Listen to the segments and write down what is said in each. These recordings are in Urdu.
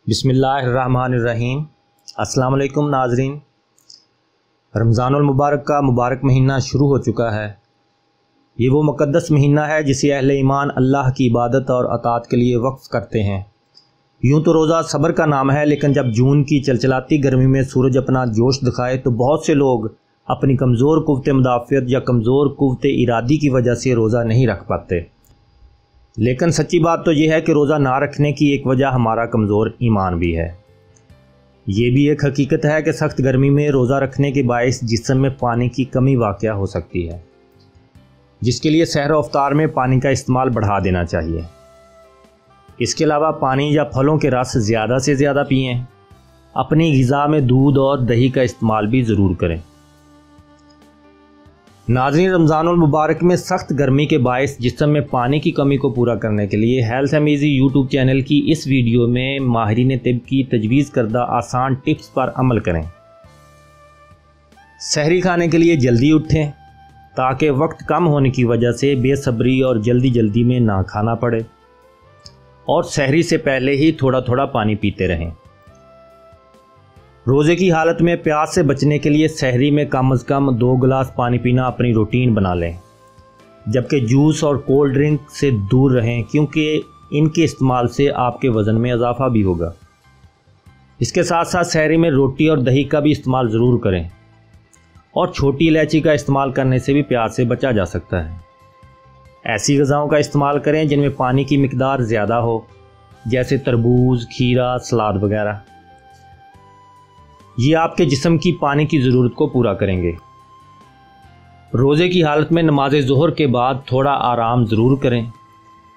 بسم اللہ الرحمن الرحیم۔ السلام علیکم ناظرین، رمضان المبارک کا مبارک مہینہ شروع ہو چکا ہے۔ یہ وہ مقدس مہینہ ہے جسے اہل ایمان اللہ کی عبادت اور اطاعت کے لیے وقف کرتے ہیں۔ یوں تو روزہ صبر کا نام ہے، لیکن جب جون کی چلچلاتی گرمی میں سورج اپنا جوش دکھائے تو بہت سے لوگ اپنی کمزور قوت مدافعت یا کمزور قوت ارادی کی وجہ سے روزہ نہیں رکھ پاتے۔ لیکن سچی بات تو یہ ہے کہ روزہ نہ رکھنے کی ایک وجہ ہمارا کمزور ایمان بھی ہے۔ یہ بھی ایک حقیقت ہے کہ سخت گرمی میں روزہ رکھنے کے باعث جسم میں پانی کی کمی واقع ہو سکتی ہے، جس کے لیے سحر و افطار میں پانی کا استعمال بڑھا دینا چاہیے۔ اس کے علاوہ پانی یا پھلوں کے رس زیادہ سے زیادہ پئیں۔ اپنی غذا میں دودھ اور دہی کا استعمال بھی ضرور کریں۔ ناظرین، رمضان المبارک میں سخت گرمی کے باعث جسم میں پانی کی کمی کو پورا کرنے کے لیے ہیلتھ امیزی یوٹیوب چینل کی اس ویڈیو میں ماہرین طب کی تجویز کردہ آسان ٹپس پر عمل کریں۔ سحری کھانے کے لیے جلدی اٹھیں تاکہ وقت کم ہونے کی وجہ سے بے صبری اور جلدی میں نہ کھانا پڑے، اور سحری سے پہلے ہی تھوڑا تھوڑا پانی پیتے رہیں۔ روزے کی حالت میں پیاس سے بچنے کے لیے سحری میں کم از کم 2 گلاس پانی پینا اپنی روٹین بنا لیں، جبکہ جوس اور کولڈ ڈرنک سے دور رہیں کیونکہ ان کے استعمال سے آپ کے وزن میں اضافہ بھی ہوگا۔ اس کے ساتھ ساتھ سحری میں روٹی اور دہی کا بھی استعمال ضرور کریں، اور چھوٹی الائچی کا استعمال کرنے سے بھی پیاس سے بچا جا سکتا ہے۔ ایسی غذاؤں کا استعمال کریں جن میں پانی کی مقدار زیادہ ہو، جیسے تربوز، کھیرا، سلاد وغیرہ۔ یہ آپ کے جسم کی پانی کی ضرورت کو پورا کریں گے۔ روزے کی حالت میں نماز ظہر کے بعد تھوڑا آرام ضرور کریں۔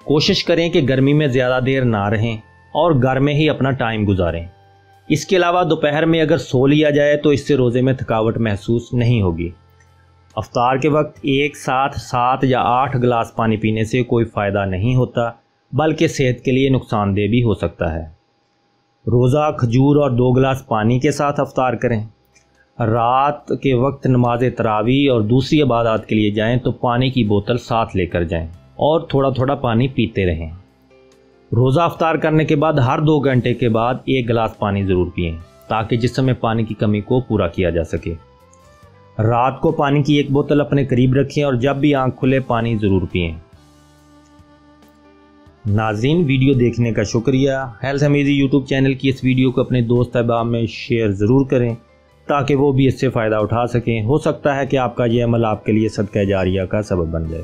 کوشش کریں کہ گرمی میں زیادہ دیر نہ رہیں اور گھر میں ہی اپنا ٹائم گزاریں۔ اس کے علاوہ دوپہر میں اگر سو لیا جائے تو اس سے روزے میں تھکاوٹ محسوس نہیں ہوگی۔ افطار کے وقت ایک ساتھ 7 یا 8 گلاس پانی پینے سے کوئی فائدہ نہیں ہوتا، بلکہ صحت کے لیے نقصان دہ بھی ہو سکتا ہے۔ روزہ کھجور اور 2 گلاس پانی کے ساتھ افطار کریں۔ رات کے وقت نماز تراویح اور دوسری عبادات کے لیے جائیں تو پانی کی بوتل ساتھ لے کر جائیں اور تھوڑا تھوڑا پانی پیتے رہیں۔ روزہ افطار کرنے کے بعد ہر 2 گھنٹے کے بعد 1 گلاس پانی ضرور پئیں تاکہ جسم میں پانی کی کمی کو پورا کیا جا سکے۔ رات کو پانی کی 1 بوتل اپنے قریب رکھیں اور جب بھی آنکھ کھلے پانی ضرور پئیں۔ ناظرین، ویڈیو دیکھنے کا شکریہ۔ ہیلتھ امیزی یوٹیوب چینل کی اس ویڈیو کو اپنے دوست احباب میں شیئر ضرور کریں تاکہ وہ بھی اس سے فائدہ اٹھا سکیں۔ ہو سکتا ہے کہ آپ کا یہ عمل آپ کے لیے صدقہ جاریہ کا سبب بن جائے۔